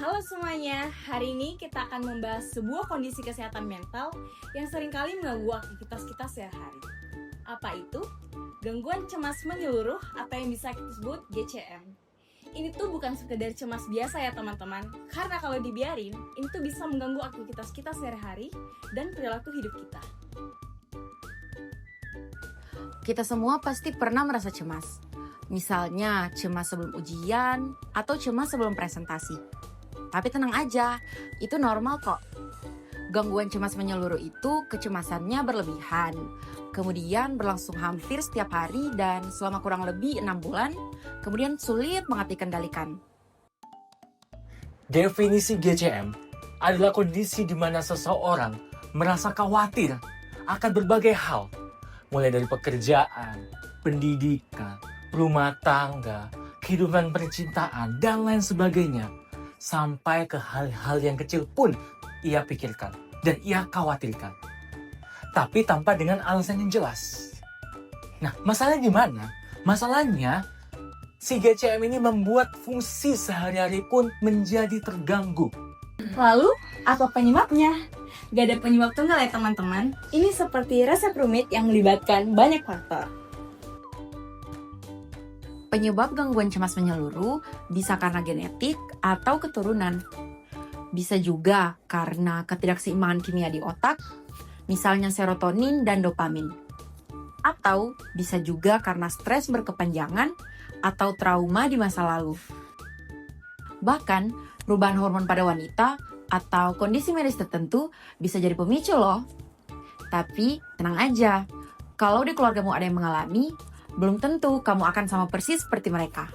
Halo semuanya, hari ini kita akan membahas sebuah kondisi kesehatan mental yang seringkali mengganggu aktivitas kita sehari-hari. Apa itu? Gangguan cemas menyeluruh atau yang bisa kita sebut GCM. Ini tuh bukan sekedar cemas biasa ya teman-teman, karena kalau dibiarin, ini tuh bisa mengganggu aktivitas kita sehari-hari dan perilaku hidup kita. Kita semua pasti pernah merasa cemas. Misalnya cemas sebelum ujian atau cemas sebelum presentasi. Tapi tenang aja, itu normal kok. Gangguan cemas menyeluruh itu kecemasannya berlebihan. Kemudian berlangsung hampir setiap hari dan selama kurang lebih 6 bulan, kemudian sulit banget dikendalikan. Definisi GCM adalah kondisi di mana seseorang merasa khawatir akan berbagai hal, mulai dari pekerjaan, pendidikan, rumah tangga, kehidupan percintaan, dan lain sebagainya, sampai ke hal-hal yang kecil pun ia pikirkan dan ia khawatirkan, tapi tanpa dengan alasan yang jelas. Nah, masalahnya gimana? Masalahnya, si GCM ini membuat fungsi sehari-hari pun menjadi terganggu. Lalu, apa penyebabnya? Gak ada penyebab tunggal ya teman-teman. Ini seperti resep rumit yang melibatkan banyak faktor. Penyebab gangguan cemas menyeluruh bisa karena genetik atau keturunan. Bisa juga karena ketidakseimbangan kimia di otak, misalnya serotonin dan dopamin. Atau bisa juga karena stres berkepanjangan atau trauma di masa lalu. Bahkan, perubahan hormon pada wanita atau kondisi medis tertentu bisa jadi pemicu loh. Tapi, tenang aja, kalau di keluargamu ada yang mengalami, belum tentu kamu akan sama persis seperti mereka.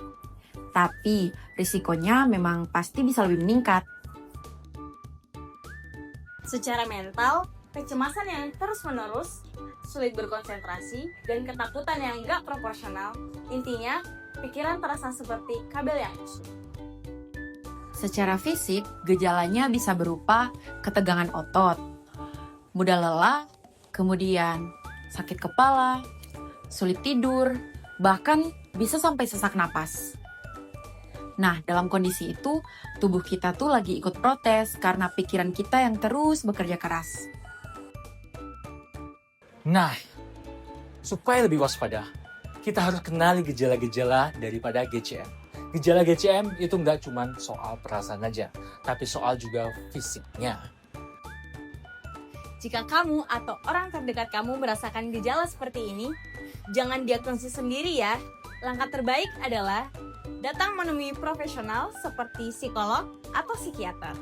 Tapi, risikonya memang pasti bisa lebih meningkat. Secara mental, kecemasan yang terus-menerus, sulit berkonsentrasi, dan ketakutan yang gak proporsional, intinya, pikiran terasa seperti kabel yang kusut. Secara fisik, gejalanya bisa berupa ketegangan otot, mudah lelah, kemudian sakit kepala, sulit tidur, bahkan bisa sampai sesak napas. Nah, dalam kondisi itu, tubuh kita tuh lagi ikut protes karena pikiran kita yang terus bekerja keras. Nah, supaya lebih waspada, kita harus kenali gejala-gejala daripada GCM. Gejala GCM itu nggak cuma soal perasaan aja, tapi soal juga fisiknya. Jika kamu atau orang terdekat kamu merasakan gejala seperti ini, jangan diagnosis sendiri ya. Langkah terbaik adalah datang menemui profesional seperti psikolog atau psikiater.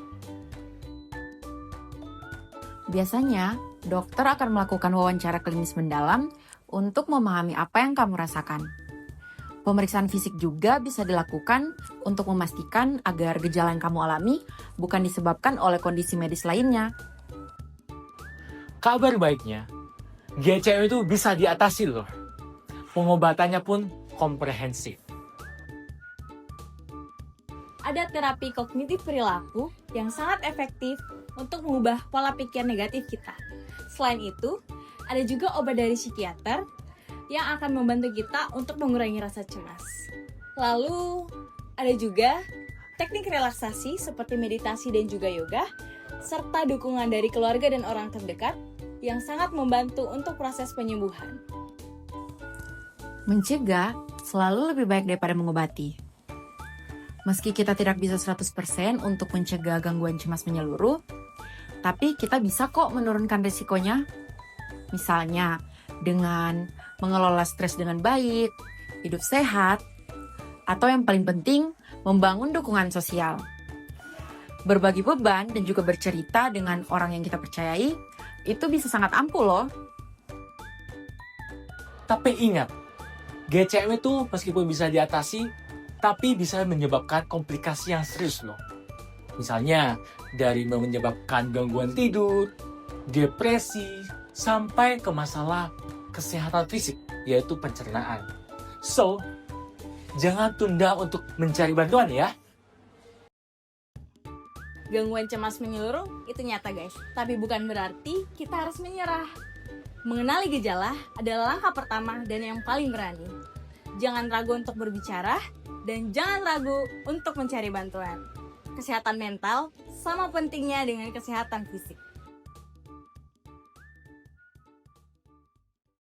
Biasanya, dokter akan melakukan wawancara klinis mendalam untuk memahami apa yang kamu rasakan. Pemeriksaan fisik juga bisa dilakukan untuk memastikan agar gejala yang kamu alami bukan disebabkan oleh kondisi medis lainnya. Kabar baiknya, GCM itu bisa diatasi loh. Pengobatannya pun komprehensif. Ada terapi kognitif perilaku yang sangat efektif untuk mengubah pola pikir negatif kita. Selain itu, ada juga obat dari psikiater yang akan membantu kita untuk mengurangi rasa cemas. Lalu, ada juga teknik relaksasi seperti meditasi dan juga yoga, serta dukungan dari keluarga dan orang terdekat yang sangat membantu untuk proses penyembuhan. Mencegah selalu lebih baik daripada mengobati. Meski kita tidak bisa 100% untuk mencegah gangguan cemas menyeluruh, tapi kita bisa kok menurunkan risikonya. Misalnya, dengan mengelola stres dengan baik, hidup sehat, atau yang paling penting, membangun dukungan sosial. Berbagi beban dan juga bercerita dengan orang yang kita percayai, itu bisa sangat ampuh loh. Tapi ingat, GCM itu meskipun bisa diatasi, tapi bisa menyebabkan komplikasi yang serius loh. Misalnya, dari menyebabkan gangguan tidur, depresi, sampai ke masalah kesehatan fisik, yaitu pencernaan. So, jangan tunda untuk mencari bantuan ya. Gangguan cemas menyeluruh itu nyata guys, tapi bukan berarti kita harus menyerah. Mengenali gejala adalah langkah pertama dan yang paling berani. Jangan ragu untuk berbicara dan jangan ragu untuk mencari bantuan. kesehatan mental sama pentingnya dengan kesehatan fisik.